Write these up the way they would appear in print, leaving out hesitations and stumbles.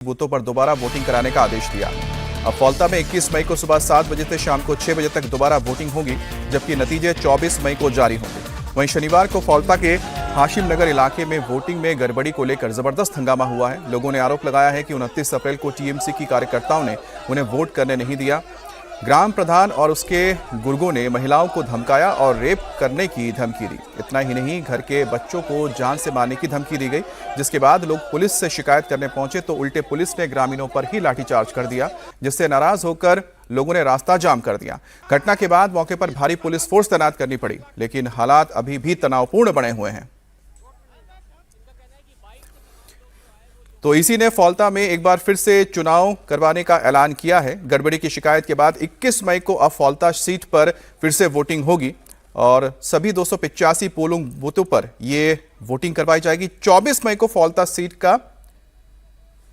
बूथों पर दोबारा वोटिंग कराने का आदेश दिया। अब फौल्ता में 21 मई को सुबह 7 बजे से शाम को 6 बजे तक दोबारा वोटिंग होगी, जबकि नतीजे 24 मई को जारी होंगे। वहीं शनिवार को फौल्ता के हाशिम नगर इलाके में वोटिंग में गड़बड़ी को लेकर जबरदस्त हंगामा हुआ है। लोगों ने आरोप लगाया है कि 29 अप्रैल को टीएमसी की कार्यकर्ताओं ने उन्हें वोट करने नहीं दिया। ग्राम प्रधान और उसके गुर्गों ने महिलाओं को धमकाया और रेप करने की धमकी दी। इतना ही नहीं, घर के बच्चों को जान से मारने की धमकी दी गई, जिसके बाद लोग पुलिस से शिकायत करने पहुंचे तो उल्टे पुलिस ने ग्रामीणों पर ही लाठीचार्ज कर दिया, जिससे नाराज होकर लोगों ने रास्ता जाम कर दिया। घटना के बाद मौके पर भारी पुलिस फोर्स तैनात करनी पड़ी, लेकिन हालात अभी भी तनावपूर्ण बने हुए हैं। तो इसी ने फौल्ता में एक बार फिर से चुनाव करवाने का ऐलान किया है। गड़बड़ी की शिकायत के बाद 21 मई को अब फौल्ता सीट पर फिर से वोटिंग होगी और सभी 285 पोलिंग बूथों पर ये वोटिंग करवाई जाएगी। 24 मई को फौल्ता सीट का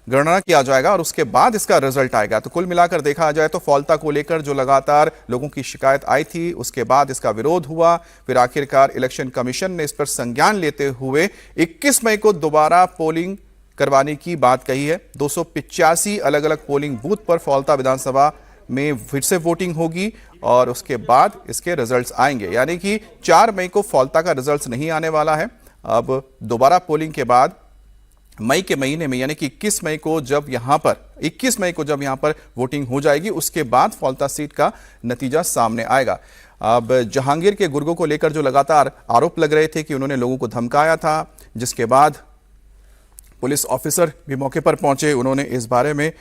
गणना किया जाएगा और उसके बाद इसका रिजल्ट आएगा। तो कुल मिलाकर देखा जाए तो फौल्ता को लेकर जो लगातार लोगों की शिकायत आई थी, उसके बाद इसका विरोध हुआ, फिर आखिरकार इलेक्शन कमीशन ने इस पर संज्ञान लेते हुए 21 मई को दोबारा पोलिंग करवाने की बात कही है। 285 अलग अलग पोलिंग बूथ पर फौल्ता विधानसभा में फिर से वोटिंग होगी और उसके बाद इसके रिजल्ट्स आएंगे, यानी कि 4 मई को फौल्ता का रिजल्ट्स नहीं आने वाला है। अब दोबारा पोलिंग के बाद मई के महीने में, यानी कि 21 मई को जब यहां पर वोटिंग हो जाएगी, उसके बाद फौल्ता सीट का नतीजा सामने आएगा। अब जहांगीर के गुर्गों को लेकर जो लगातार आरोप लग रहे थे कि उन्होंने लोगों को धमकाया था, जिसके बाद पुलिस ऑफिसर भी मौके पर पहुंचे। उन्होंने इस बारे में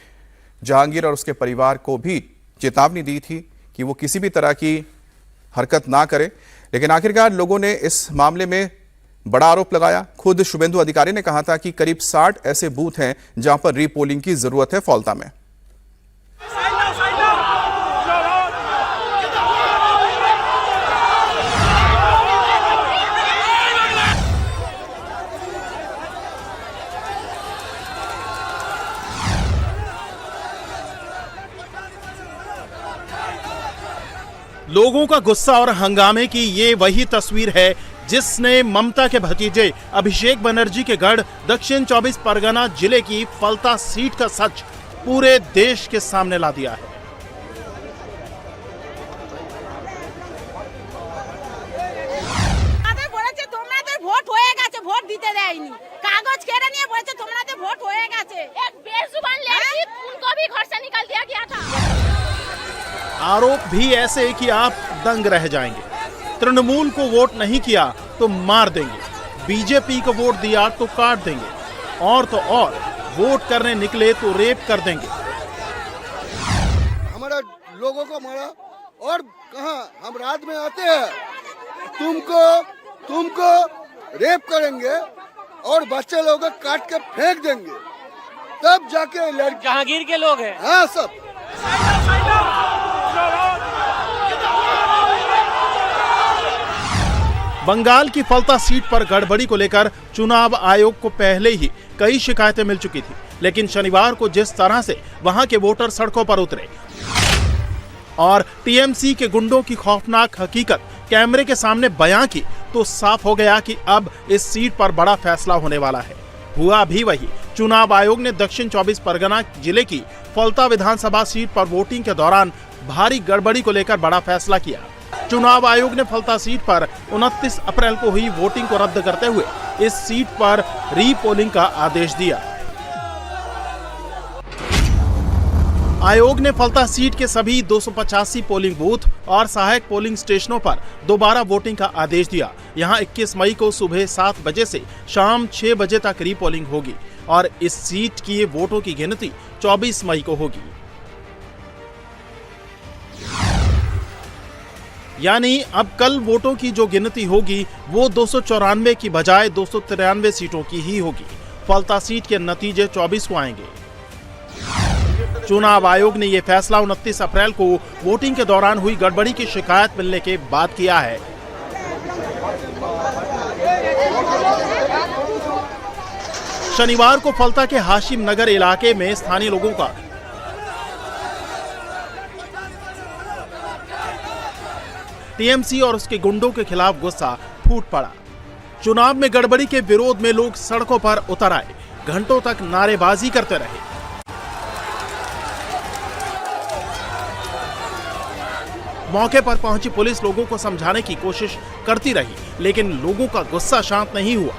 जहांगीर और उसके परिवार को भी चेतावनी दी थी कि वो किसी भी तरह की हरकत ना करे, लेकिन आखिरकार लोगों ने इस मामले में बड़ा आरोप लगाया। खुद शुभेंदु अधिकारी ने कहा था कि करीब 60 ऐसे बूथ हैं जहां पर रीपोलिंग की जरूरत है फौल्ता में। लोगों का गुस्सा और हंगामे की ये वही तस्वीर है जिसने ममता के भतीजे अभिषेक बनर्जी के गढ़ दक्षिण 24 परगना जिले की फौल्ता सीट का सच पूरे देश के सामने ला दिया है। ভোট দিতে দেয়নি, কাগজ কেড়ে নিয়ে বলেছে তোমরা ভোট হয়ে গেছে। এক बेजुबान लड़की उनको भी घर से निकाल दिया गया था। आरोप भी ऐसे कि आप दंग रह जाएंगे। तृणमूल को वोट नहीं किया तो मार देंगे, बीजेपी को वोट दिया तो काट देंगे, और तो और वोट करने निकले तो रेप कर देंगे। हमारा लोगों को मारा और कहा हम रात में आते हैं, तुमको रेप करेंगे और बच्चे लोगों को काट के फेंक देंगे, तब जाके लड़की जहांगीर के लोग हैं। हाँ सब। बंगाल की फौल्ता सीट पर गड़बड़ी को लेकर चुनाव आयोग को पहले ही कई शिकायतें मिल चुकी थी, लेकिन शनिवार को जिस तरह से वहां के वोटर सड़कों पर उतरे और टीएमसी के गुंडों की खौफनाक हकीकत कैमरे के सामने बयां की, तो साफ हो गया कि अब इस सीट पर बड़ा फैसला होने वाला है। हुआ भी वही। चुनाव आयोग ने दक्षिण 24 परगना जिले की फौल्ता विधानसभा सीट पर वोटिंग के दौरान भारी गड़बड़ी को लेकर बड़ा फैसला किया। चुनाव आयोग ने फौल्ता सीट पर 29 अप्रैल को हुई वोटिंग को रद्द करते हुए इस सीट पर रीपोलिंग का आदेश दिया। आयोग ने फौल्ता सीट के सभी 285 पोलिंग बूथ और सहायक पोलिंग स्टेशनों पर दोबारा वोटिंग का आदेश दिया। यहां 21 मई को सुबह 7 बजे से शाम 6 बजे तक रीपोलिंग होगी और इस सीट की वोटों की गिनती 24 मई को होगी। यानी अब कल वोटों की जो गिनती होगी वो 294 की बजाय 293 सीटों की ही होगी। फौल्ता सीट के नतीजे 24 को आएंगे। चुनाव आयोग ने यह फैसला 29 अप्रैल को वोटिंग के दौरान हुई गड़बड़ी की शिकायत मिलने के बाद किया है। शनिवार को फौल्ता के हाशिम नगर इलाके में स्थानीय लोगों का टीएमसी और उसके गुंडों के खिलाफ गुस्सा फूट पड़ा। चुनाव में गड़बड़ी के विरोध में लोग सड़कों पर उतर आए, घंटों तक नारेबाजी करते रहे। मौके पर पहुंची पुलिस लोगों को समझाने की कोशिश करती रही, लेकिन लोगों का गुस्सा शांत नहीं हुआ।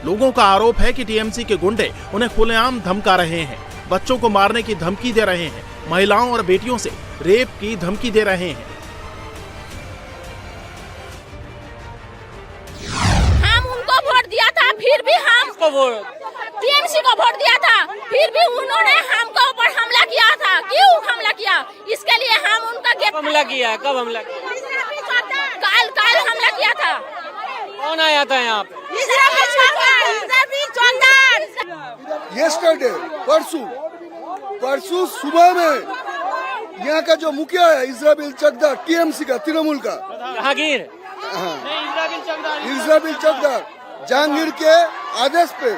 लोगों का आरोप है कि टीएमसी के गुंडे उन्हें खुलेआम धमका रहे हैं, बच्चों को मारने की धमकी दे रहे हैं, महिलाओं और बेटियों से रेप की धमकी दे रहे हैं। हम उनको वोट दिया था, फिर भी हम टीएमसी को वोट दिया था, फिर भी उन्होंने हमको ऊपर हमला किया था। क्यों हमला किया? इसके लिए हम उनका गेट हमला किया है। कब हमला किया? काल हमला किया था। कौन आया था यहाँ पे? यस्टरडे परसों सुबह में यहाँ का जो मुखिया है इस्राबिल चकदार, टीएमसी का, तृणमूल का, जहांगीर इस्राबिल चकदार, जहांगीर के आदेश पे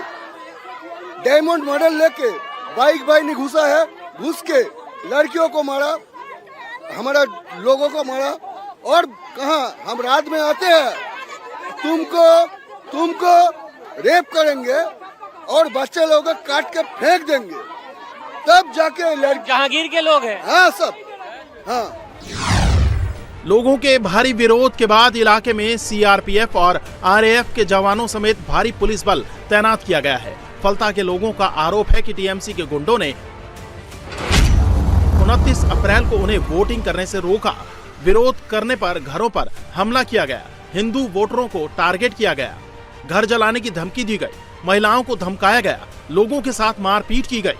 डायमंड मॉडल लेके बाइक भाई ने घुसा है, घुस के लड़कियों को मारा, हमारा लोगों को मारा। और कहा हम रात में आते हैं, तुमको रेप करेंगे और बच्चे लोगों को काट के फेंक देंगे, तब जाके लड़की। जहांगीर के लोग हैं? हाँ सब, हाँ। लोगों के भारी विरोध के बाद इलाके में सीआरपीएफ और आरएएफ के जवानों समेत भारी पुलिस बल तैनात किया गया है। फलता के लोगों का आरोप है कि टीएमसी के गुंडों ने 29 अप्रैल को उन्हें वोटिंग करने से रोका। विरोध करने पर घरों पर हमला किया गया, हिंदू वोटरों को टारगेट किया गया, घर जलाने की धमकी दी गई, महिलाओं को धमकाया गया, लोगों के साथ मारपीट की गई।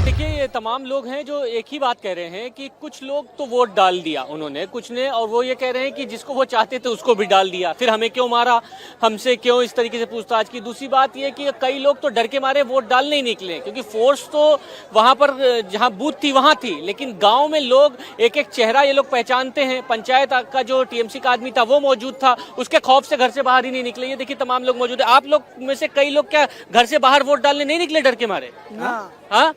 देखिए, ये तमाम लोग हैं जो एक ही बात कह रहे हैं कि कुछ लोग तो वोट डाल दिया उन्होंने, कुछ ने, और वो ये कह रहे हैं कि जिसको वो चाहते थे उसको भी डाल दिया, फिर हमें क्यों मारा, हमसे क्यों इस तरीके से पूछताछ की। दूसरी बात ये कि कई लोग तो डर के मारे वोट डालने ही निकले, क्योंकि फोर्स तो वहां पर जहां बूथ थी वहां थी, लेकिन गाँव में लोग एक एक चेहरा ये लोग पहचानते हैं। पंचायत का जो टीएमसी का आदमी था वो मौजूद था, उसके खौफ से घर से बाहर ही नहीं निकले। ये देखिए तमाम लोग मौजूद है। आप लोग में से कई लोग क्या घर से बाहर वोट डालने नहीं निकले डर के मारे? हाँ,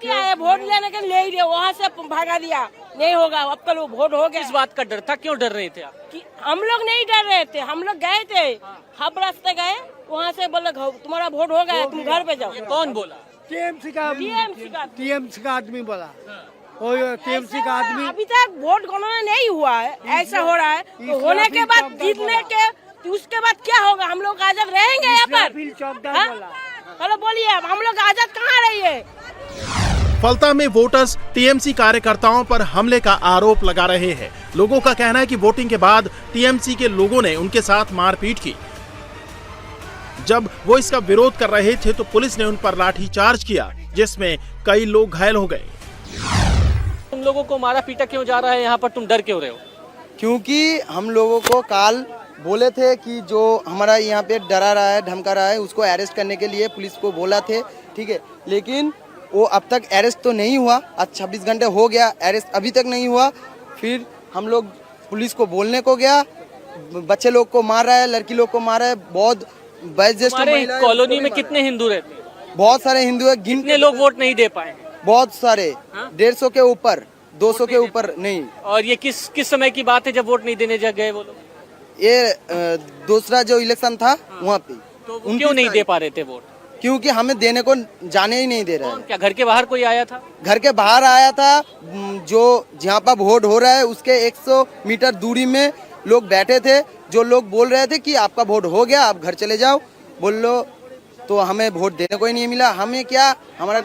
क्या है, वोट लेने के ले ही वहाँ से भागा दिया, नहीं होगा, अब कल वो वोट हो गया। इस बात का डर था? क्यों डर रहे थे आप? कि हम लोग नहीं डर रहे थे, हम लोग गए थे, हब रास्ते गए, वहाँ से बोले तुम्हारा वोट हो गया, तुम घर पे जाओ। कौन बोला? टीएमसी का आदमी बोला। टीएमसी का आदमी अभी तक वोट गणना नहीं हुआ है, ऐसा हो रहा है। तो होने के बाद जीतने के उसके बाद क्या होगा? हम लोग आजाद रहेंगे यहाँ पर? चलो बोलिए, हम लोग आजाद कहाँ रहिए? फलता में वोटर्स टीएमसी कार्यकर्ताओं पर हमले का आरोप लगा रहे हैं। लोगों का कहना है कि वोटिंग के बाद टीएमसी के लोगों ने उनके साथ मारपीट की। जब वो इसका विरोध कर रहे थे तो पुलिस ने उन पर लाठीचार्ज किया, जिसमें कई लोग घायल हो गए। तुम लोगों को मारा पीटा क्यों जा रहा है यहाँ पर? तुम डर क्यों रहे हो? क्योंकि हम लोगों को काल बोले थे कि जो हमारा यहाँ पे डरा रहा है, धमका रहा है, उसको अरेस्ट करने के लिए पुलिस को बोला थे, ठीक है, लेकिन वो अब तक अरेस्ट तो नहीं हुआ। आज 26 घंटे हो गया, अरेस्ट अभी तक नहीं हुआ। फिर हम लोग पुलिस को बोलने को गया, बच्चे लोग को मार रहा है, लड़की लोग को मार रहा है, बहुत वयोज्येष्ठ महिलाएं। कॉलोनी में कितने हिंदू रहते हैं? बहुत सारे हिंदू है, कितने लोग वोट नहीं दे पाए? बहुत सारे, 150 के ऊपर, 200 के ऊपर नहीं। और ये किस समय की बात है जब वोट नहीं देने गए वो लोग? ये दूसरा जो इलेक्शन था वहाँ पे। तो क्यों नहीं दे पा रहे थे वोट? क्योंकि हमें देने को जाने ही नहीं दे रहा है। क्या घर के बाहर कोई आया था? घर के बाहर आया था, जो जहाँ पर वोट हो रहा है उसके 100 मीटर दूरी में लोग बैठे थे, जो लोग बोल रहे थे कि आपका वोट हो गया, आप घर चले जाओ, बोल लो। तो हमें वोट देने को ही नहीं मिला। हमें क्या, हमारा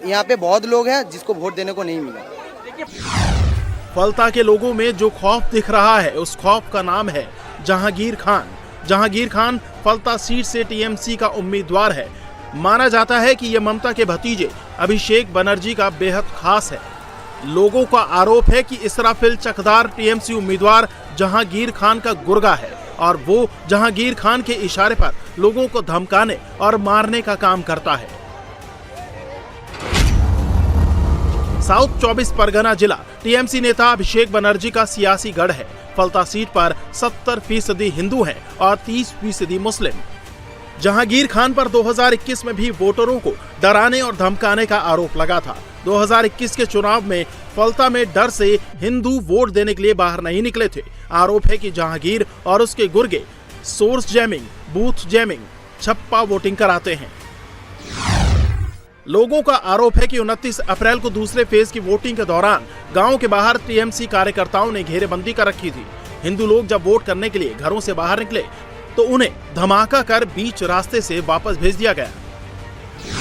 यहाँ पे बहुत लोग हैं जिसको वोट देने को नहीं मिला। फलता के लोगों में जो खौफ दिख रहा है, उस खौफ का नाम है जहांगीर खान। जहांगीर खान फलता सीट से टीएमसी का उम्मीदवार है। माना जाता है कि यह ममता के भतीजे अभिषेक बनर्जी का बेहद खास है। लोगों का आरोप है कि इसराफिल चकदार टीएमसी उम्मीदवार जहांगीर खान का गुर्गा है और वो जहांगीर खान के इशारे पर लोगों को धमकाने और मारने का काम करता है। साउथ 24 परगना जिला टीएमसी नेता अभिषेक बनर्जी का सियासी गढ़ है। फलता सीट पर 70% हिंदू हैं और 30% मुस्लिम। जहांगीर खान पर 2021 में भी वोटरों को डराने और धमकाने का आरोप लगा था। 2021 के चुनाव में फलता में डर से हिंदू वोट देने के लिए बाहर नहीं निकले थे। आरोप है कि जहांगीर और उसके गुर्गे सोर्स जैमिंग, बूथ जैमिंग, छप्पा वोटिंग कराते हैं। लोगों का आरोप है कि 29 अप्रैल को दूसरे फेज की वोटिंग के दौरान गांव के बाहर टीएमसी कार्यकर्ताओं ने घेरेबंदी कर रखी थी। हिंदू लोग जब वोट करने के लिए घरों से बाहर निकले तो उन्हें धमाका कर बीच रास्ते से वापस भेज दिया गया।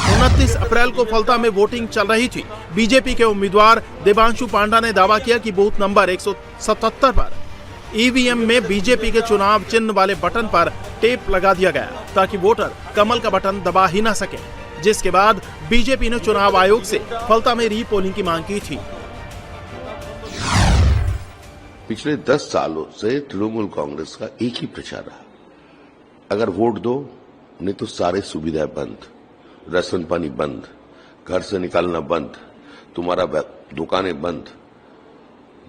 29 अप्रैल को फलता में वोटिंग चल रही थी। बीजेपी के उम्मीदवार देवांशु पांडा ने दावा किया कि बूथ नंबर 177 पर ईवीएम में बीजेपी के चुनाव चिन्ह वाले बटन पर टेप लगा दिया गया ताकि वोटर कमल का बटन दबा ही ना सके, जिसके बाद बीजेपी ने चुनाव आयोग से फलता में रीपोलिंग की मांग की थी। पिछले 10 सालों से तृणमूल कांग्रेस का एक ही प्रचार रहा, अगर वोट दो नहीं तो सारे सुविधाएं बंद, राशन पानी बंद, घर से निकालना बंद, तुम्हारा दुकानें बंद,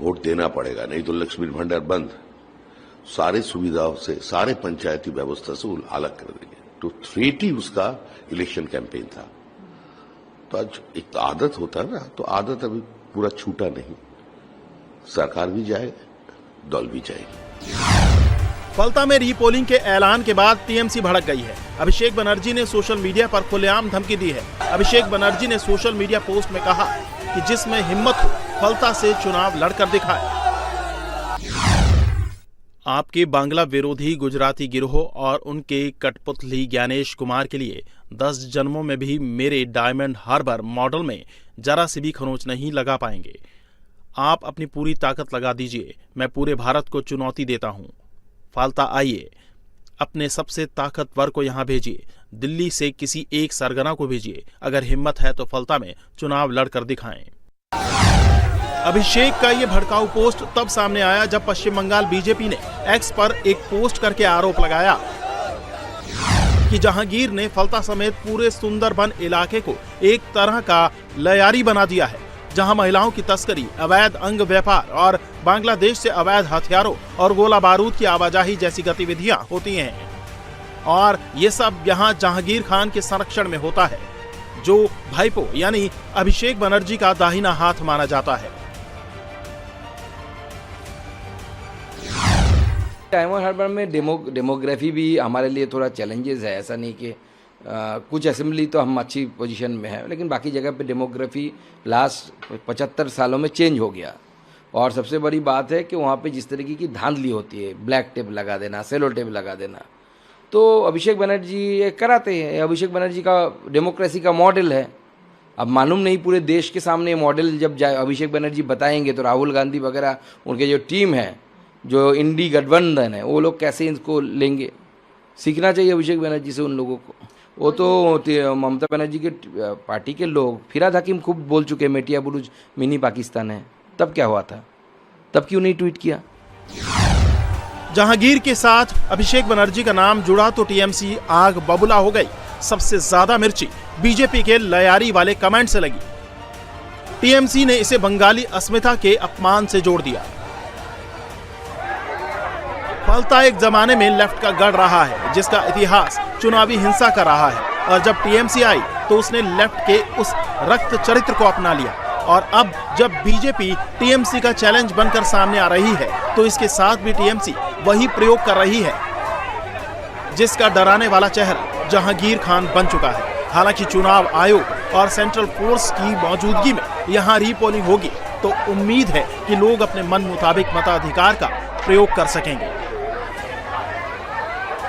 वोट देना पड़ेगा नहीं तो लक्ष्मी भंडार बंद, सारे सुविधाओं से, सारे पंचायती व्यवस्था से अलग कर देंगे। तो थ्रेट ही उसका इलेक्शन कैंपेन था। तो आज एक आदत होता है ना, तो आदत अभी पूरा छूटा नहीं, सरकार भी जाए, दल भी जाएगी। फलता में रीपोलिंग के ऐलान के बाद टीएमसी भड़क गई है। अभिषेक बनर्जी ने सोशल मीडिया पर खुलेआम धमकी दी है। अभिषेक बनर्जी ने सोशल मीडिया पोस्ट में कहा कि जिसमें हिम्मत हो फलता से चुनाव लड़कर दिखाए। आपके बांग्ला विरोधी गुजराती गिरोह और उनके कठपुतली ज्ञानेश कुमार के लिए 10 जन्मों में भी मेरे डायमंड हार्बर मॉडल में जरा सी भी खरोंच नहीं लगा पाएंगे। आप अपनी पूरी ताकत लगा दीजिए, मैं पूरे भारत को चुनौती देता हूं। फलता आइए, अपने सबसे ताकतवर को यहां भेजिए, दिल्ली से किसी एक सरगना को भेजिए, अगर हिम्मत है तो फलता में चुनाव लड़कर दिखाएं। अभिषेक का ये भड़काऊ पोस्ट तब सामने आया जब पश्चिम बंगाल बीजेपी ने एक्स पर एक पोस्ट करके आरोप लगाया कि जहांगीर ने फलता समेत पूरे सुंदरबन इलाके को एक तरह का लयारी बना दिया है, जहां महिलाओं की तस्करी, अवैध अंग व्यापार और बांग्लादेश से अवैध हथियारों और गोला बारूद की आवाजाही जैसी गतिविधियां होती हैं। और ये सब यहां जहांगीर खान के संरक्षण में होता है, जो भाईपो यानी अभिषेक बनर्जी का दाहिना हाथ माना जाता है। डायमंड हार्बर में डेमोग्राफी भी हमारे लिए थोड़ा चैलेंजेस है। ऐसा नहीं कि कुछ असेंबली तो हम अच्छी पोजीशन में है, लेकिन बाकी जगह पे डेमोग्राफी लास्ट 75 सालों में चेंज हो गया। और सबसे बड़ी बात है कि वहाँ पे जिस तरीके की धांधली होती है, ब्लैक टेप लगा देना, सेलो टेप लगा देना, तो अभिषेक बनर्जी ये कराते हैं। अभिषेक बनर्जी का डेमोक्रेसी का मॉडल है। अब मालूम नहीं पूरे देश के सामने मॉडल जब जाए अभिषेक बनर्जी बताएंगे तो राहुल गांधी वगैरह उनके जो टीम है, जो इंडी गठबंधन है, वो लोग कैसे इनको लेंगे। सीखना चाहिए अभिषेक बनर्जी से उन लोगों को। वो तो ममता बनर्जी के पार्टी के लोग, फिराद हकीम खूब बोल चुके हैं मेटिया बुरुज मिनी पाकिस्तान है। तब क्या हुआ था? तब क्यों नहीं ट्वीट किया? जहांगीर के साथ अभिषेक बनर्जी का नाम जुड़ा तो टीएमसी आग बबूला हो गई। सबसे ज्यादा मिर्ची बीजेपी के लयारी वाले कमेंट से लगी। टीएमसी ने इसे बंगाली अस्मिता के अपमान से जोड़ दिया। फलता एक जमाने में लेफ्ट का गढ़ रहा है, जिसका इतिहास चुनावी हिंसा का रहा है, और जब टीएमसी आई तो उसने लेफ्ट के उस रक्त चरित्र को अपना लिया। और अब जब बीजेपी टीएमसी का चैलेंज बनकर सामने आ रही है तो इसके साथ भी टीएमसी वही प्रयोग कर रही है, जिसका डराने वाला चेहरा जहांगीर खान बन चुका है। हालांकि चुनाव आयोग और सेंट्रल फोर्स की मौजूदगी में यहां रीपोलिंग होगी तो उम्मीद है कि लोग अपने मन मुताबिक मताधिकार का प्रयोग कर सकेंगे।